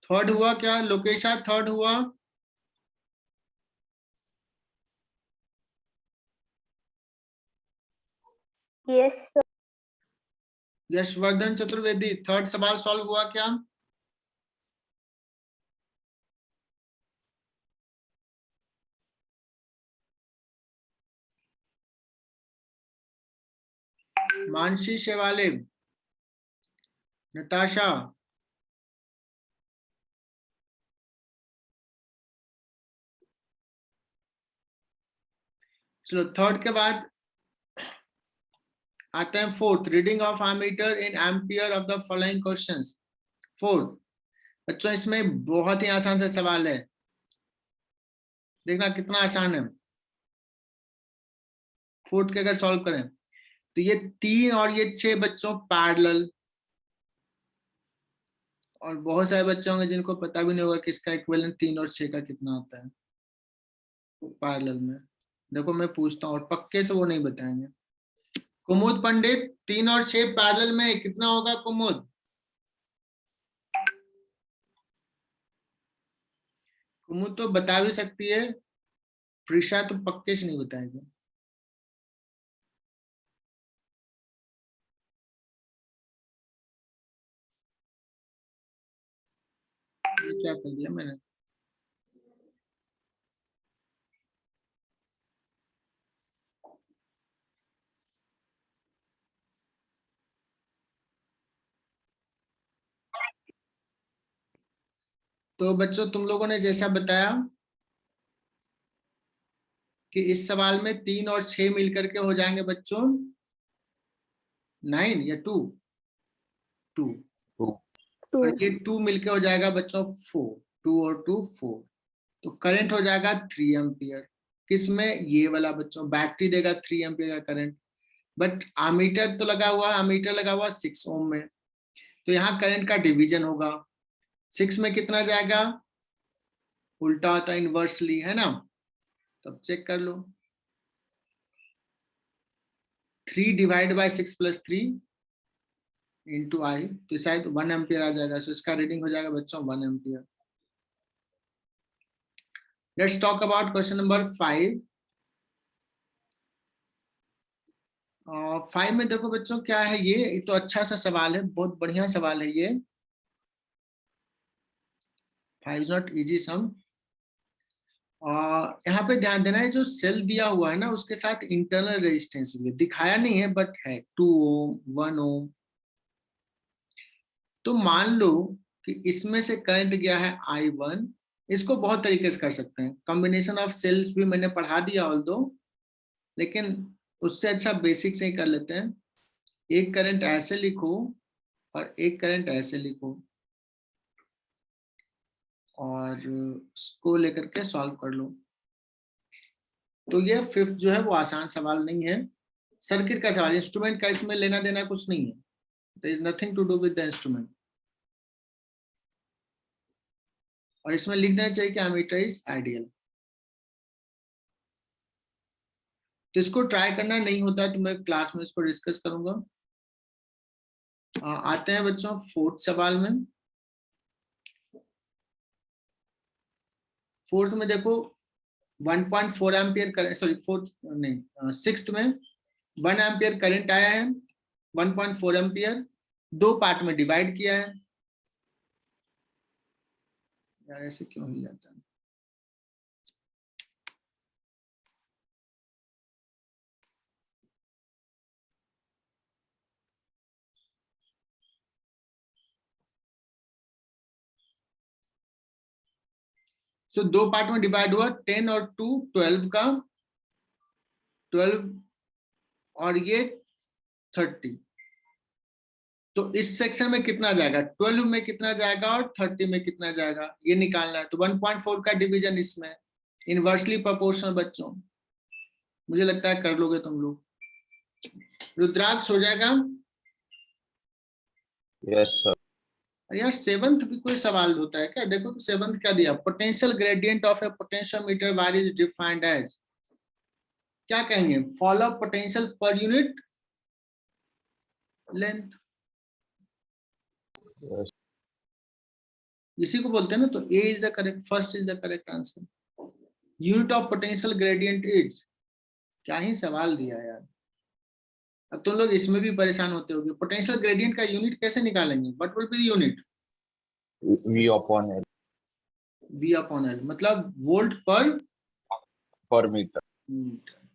Speaker 1: थर्ड हुआ क्या? लोकेशा थर्ड हुआ?
Speaker 3: Yes, sir.
Speaker 1: Yashwardhan Chaturvedi, third सवाल सॉल्व हुआ क्या? मानसी शेवाले, नताशा, चलो थर्ड के बाद आते हैं fourth, reading of ammeter in ampere of the following questions. Fourth बच्चों, इसमें बहुत ही आसान सा सवाल है, देखना कितना आसान है। फोर्थ के अगर सॉल्व करें तो ये 3 और ये 6 बच्चों पैरेलल, और बहुत सारे बच्चे होंगे जिनको पता भी नहीं होगा कि इसका इक्विवेलेंट 3 और 6 का कितना आता है पैरेलल में। देखो मैं पूछता हूँ और पक्के से वो नहीं बताएंगे। कुमुद पंडित, 3 और 6 पैरेलल में कितना होगा कुमुद? कुमुद तो बता भी सकती है, प्रिशा तो पक्के से नहीं बताएगी। ये क्या कर दिया मैंने? तो बच्चों तुम लोगों ने जैसा बताया कि इस सवाल में 3 और 6 मिलकर के हो जाएंगे बच्चों 9 या 2 और ये 2 मिलके हो जाएगा बच्चों 4, 2 और 2 4। तो करंट हो जाएगा 3 एम्पियर। किसमें? ये वाला बच्चों, बैटरी देगा 3 एम्पियर का करंट, बट अमीटर तो लगा हुआ, अमीटर लगा हुआ 6 ओम में, तो यहाँ करंट का डिवीजन होगा। 6 में कितना जाएगा? उल्टा होता है, इनवर्सली, है ना? तब चेक कर लो, 3 डिवाइड बाय 6 प्लस 3 इंटू आई, तो शायद 1 एम्पियर आ जाएगा। सो इसका रीडिंग हो जाएगा बच्चों 1 ampere. Let's talk about question number 5। 5 में देखो बच्चों क्या है, ये तो अच्छा सा सवाल है, बहुत बढ़िया सवाल है ये। 5 इज नॉट इजी सम। यहाँ पे ध्यान देना है, जो सेल दिया हुआ है ना उसके साथ इंटरनल रेजिस्टेंस दिखाया नहीं है बट है 2 ओम 1 ओम। तो मान लो कि इसमें से करंट गया है I1। इसको बहुत तरीके से कर सकते हैं, कॉम्बिनेशन ऑफ सेल्स भी मैंने पढ़ा दिया ऑल दो, लेकिन उससे अच्छा बेसिक से ही कर लेते हैं। एक करंट ऐसे लिखो और एक करंट ऐसे लिखो और उसको लेकर के सॉल्व कर लो। तो ये फिफ्थ जो है वो आसान सवाल नहीं है, सर्किट का सवाल, इंस्ट्रूमेंट का इसमें लेना देना कुछ नहीं है। There is nothing to do with the instrument. और इसमें लिख देना चाहिए कि एमीटर इज आइडियल। तो इसको ट्राई करना नहीं होता है तो मैं क्लास में इसको डिस्कस करूंगा। आते हैं बच्चों फोर्थ सवाल में। फोर्थ में देखो 1.4 एम्पियर करंट, सॉरी फोर्थ नहीं, सिक्स्थ में 1 एम्पियर करंट आया है, 1.4 एम्पियर, 2 पार्ट में डिवाइड किया है। यार ऐसे क्यों हो जाता है? सो 2 पार्ट में डिवाइड हुआ, 10 और 2 12 का, 12 और ये 30। तो इस सेक्शन में कितना जाएगा, 12 में कितना जाएगा और 30 में कितना जाएगा, ये निकालना है। तो 1.4 का डिवीजन इसमें इनवर्सली प्रोपोर्शनल बच्चों, मुझे लगता है कर लोगे तुम लोग। रुद्राक्ष हो जाएगा?
Speaker 5: Yes sir.
Speaker 1: यार सेवंथ भी कोई सवाल होता है क्या? देखो तो सेवंथ क्या दिया, potential gradient of a potentiometer wire is defined as, क्या कहेंगे, fall of potential per unit length, इसी को बोलते हैं ना। तो A is the correct, first is the correct answer. Unit of potential gradient is, क्या ही सवाल दिया यार। अब तुम लोग इसमें भी परेशान होते होगे, पोटेंशियल ग्रेडियंट का यूनिट कैसे निकालेंगे? What will B unit?
Speaker 5: V upon L
Speaker 1: V upon L, मतलब वोल्ट पर
Speaker 5: per meter.
Speaker 1: मीटर।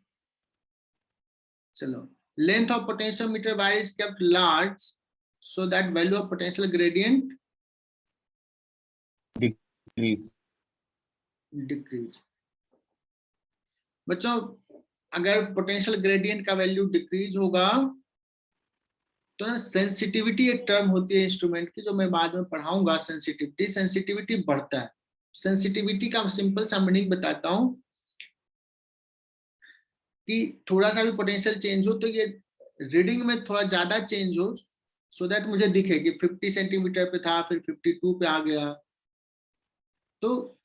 Speaker 1: चलो, length of potentiometer wire is kept large so that value of potential gradient
Speaker 5: Decrease.
Speaker 1: decrease। बच्चों अगर potential gradient का value decrease होगा तो ना sensitivity एक टर्म होती है इंस्ट्रूमेंट की, जो मैं बाद में पढ़ाऊंगा। सेंसिटिविटी बढ़ता है। सेंसिटिविटी का सिंपल सा मीनिंग बताता हूं कि थोड़ा सा भी पोटेंशियल चेंज हो तो ये रीडिंग में थोड़ा ज्यादा चेंज हो, सो दैट मुझे दिखे कि 50 सेंटीमीटर पे था फिर 52 पे आ गया। तो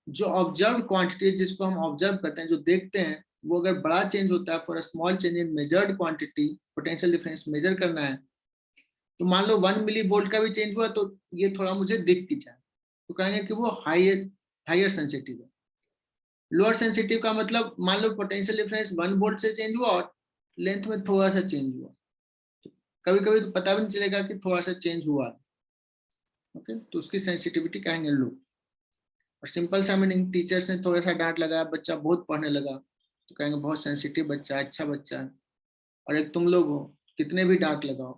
Speaker 1: जो ऑब्जर्व क्वांटिटी, जिसको हम ऑब्जर्व करते हैं, जो देखते हैं, वो अगर बड़ा चेंज होता है, for a small change in measured quantity, potential difference measure करना है, तो मान लो 1 मिली वोल्ट का भी चेंज हुआ तो ये थोड़ा मुझे दिख की जाए, तो कहेंगे कि वो हायर सेंसिटिव है। लोअर सेंसिटिव का मतलब मान लो पोटेंशियल डिफरेंस 1 वोल्ट से चेंज हुआ और लेंथ में थोड़ा सा चेंज हुआ, तो कभी कभी तो पता भी नहीं चलेगा कि थोड़ा सा चेंज हुआ। ओके, तो उसकी सेंसिटिविटी कहेंगे लो। और सिंपल सा मीनिंग, टीचर्स ने थोड़ा सा डांट लगाया, बच्चा बहुत पढ़ने लगा, तो कहेंगे बहुत सेंसिटिव बच्चा है, अच्छा बच्चा है। और एक तुम लोग हो, कितने भी डांट लगाओ,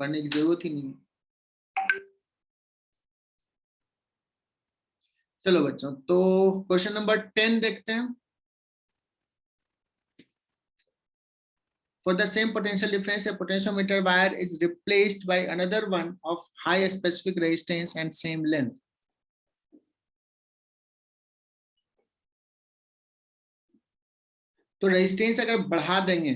Speaker 1: पढ़ने की जरूरत ही नहीं। चलो बच्चों, तो क्वेश्चन नंबर 10 देखते हैं। For the same potential difference, a potentiometer wire is replaced by another one of high specific resistance and same length. तो रेजिस्टेंस अगर बढ़ा देंगे,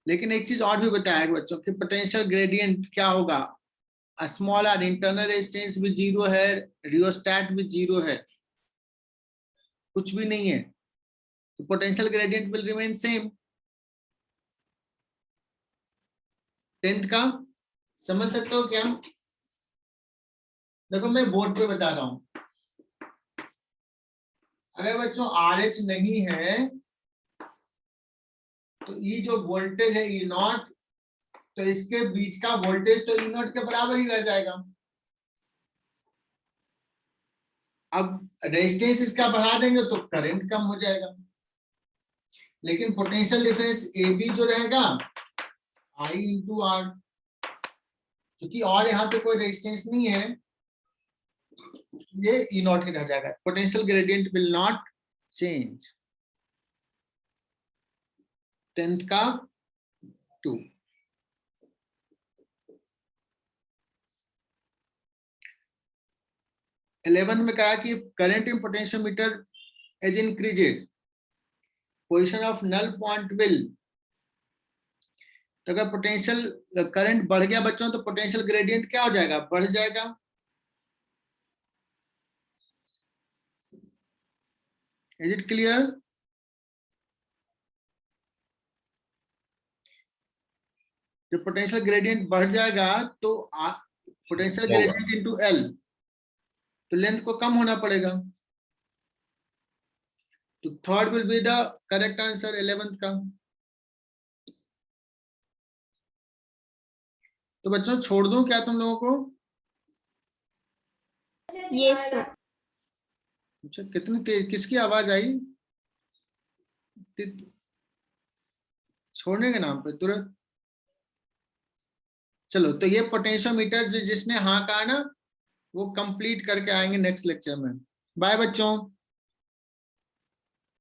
Speaker 1: लेकिन एक चीज और भी बताया है बच्चों कि पोटेंशियल ग्रेडियंट क्या होगा, स्मॉल आर इंटरनल रेजिस्टेंस भी 0 है, रियोस्टेट भी 0 है, कुछ भी नहीं है, तो potential gradient will remain same. 10th का समझ सकते हो क्या? देखो मैं बोर्ड पे बता रहा हूं, अगर बच्चों RH नहीं है तो ये जो वोल्टेज है E0, तो इसके बीच का वोल्टेज तो E0 के बराबर ही रह जाएगा। अब रेजिस्टेंस इसका बढ़ा देंगे तो करंट कम हो जाएगा, लेकिन पोटेंशियल डिफरेंस AB जो रहेगा I इंटू R, क्योंकि और यहाँ पे कोई रेजिस्टेंस नहीं है, ये E0 ही रह जाएगा। Potential gradient will not change. 10th का 2। इलेवेंथ में कहा कि current in potentiometer as increases, position of null point will, तो अगर पोटेंशियल करंट बढ़ गया बच्चों तो पोटेंशियल ग्रेडियंट क्या हो जाएगा? बढ़ जाएगा। Is it clear? जब पोटेंशियल ग्रेडियंट बढ़ जाएगा तो पोटेंशियल ग्रेडियंट इनटू L, तो लेंथ को कम होना पड़ेगा। तो third will be the correct answer 11th का। तो बच्चों छोड़ दूं क्या तुम लोगों को?
Speaker 3: Yes sir.
Speaker 1: अच्छा, कितनी तेज, किसकी आवाज आई? छोड़ने के नाम पे तुरंत। चलो, तो ये पोटेंशियोमीटर जिसने हाँ कहा ना, वो कंप्लीट करके आएंगे नेक्स्ट लेक्चर में। बाय बच्चों।